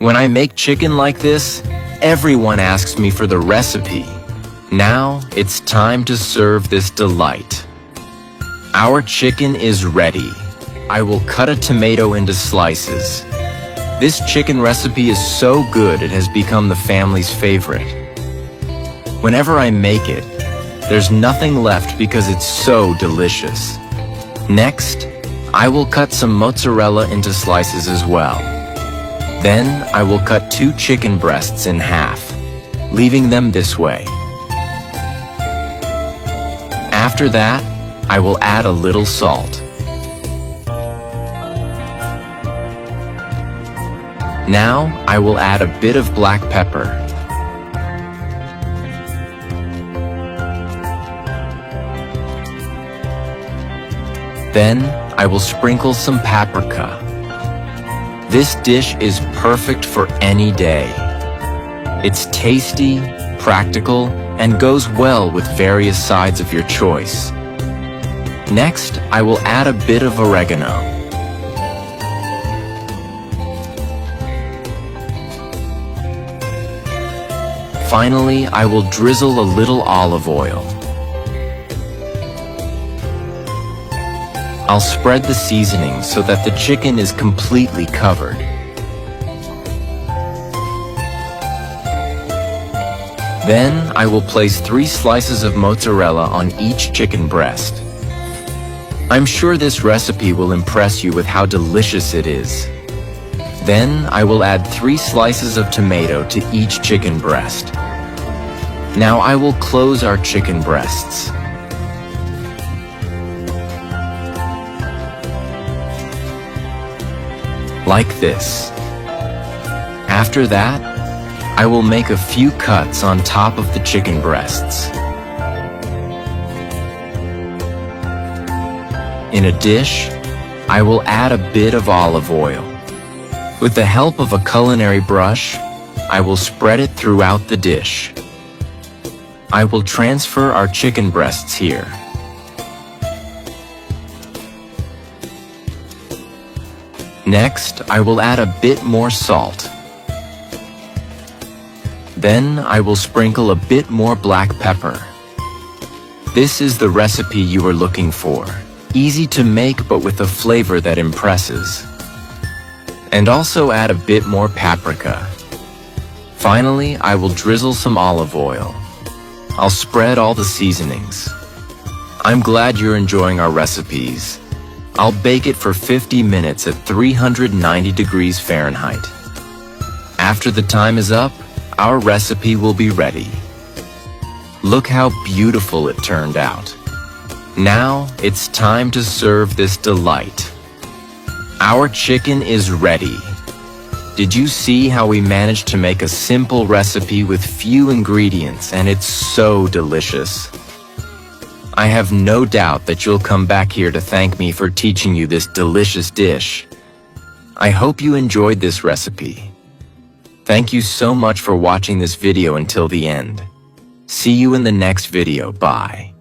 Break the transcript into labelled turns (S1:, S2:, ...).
S1: When I make chicken like this, everyone asks me for the recipe. Now, it's time to serve this delight. Our chicken is ready. I will cut a tomato into slices. This chicken recipe is so good it has become the family's favorite. Whenever I make it, there's nothing left because it's so delicious. Next, I will cut some mozzarella into slices as well. Then, I will cut 2 chicken breasts in half, leaving them this way. After that, I will add a little salt. Now, I will add a bit of black pepper. Then, I will sprinkle some paprika. This dish is perfect for any day. It's tasty, practical, and goes well with various sides of your choice. Next, I will add a bit of oregano. Finally, I will drizzle a little olive oil. I'll spread the seasoning so that the chicken is completely covered. Then, I will place 3 slices of mozzarella on each chicken breast. I'm sure this recipe will impress you with how delicious it is. Then, I will add 3 slices of tomato to each chicken breast. Now I will close our chicken breasts. Like this. After that, I will make a few cuts on top of the chicken breasts. In a dish, I will add a bit of olive oil. With the help of a culinary brush, I will spread it throughout the dish. I will transfer our chicken breasts here. Next, I will add a bit more salt. Then, I will sprinkle a bit more black pepper. This is the recipe you are looking for. Easy to make, but with a flavor that impresses. And also add a bit more paprika. Finally, I will drizzle some olive oil. I'll spread all the seasonings. I'm glad you're enjoying our recipes. I'll bake it for 50 minutes at 390 degrees Fahrenheit. After the time is up, our recipe will be ready. Look how beautiful it turned out. Now, it's time to serve this delight. Our chicken is ready. Did you see how we managed to make a simple recipe with few ingredients and it's so delicious? I have no doubt that you'll come back here to thank me for teaching you this delicious dish. I hope you enjoyed this recipe. Thank you so much for watching this video until the end. See you in the next video. Bye.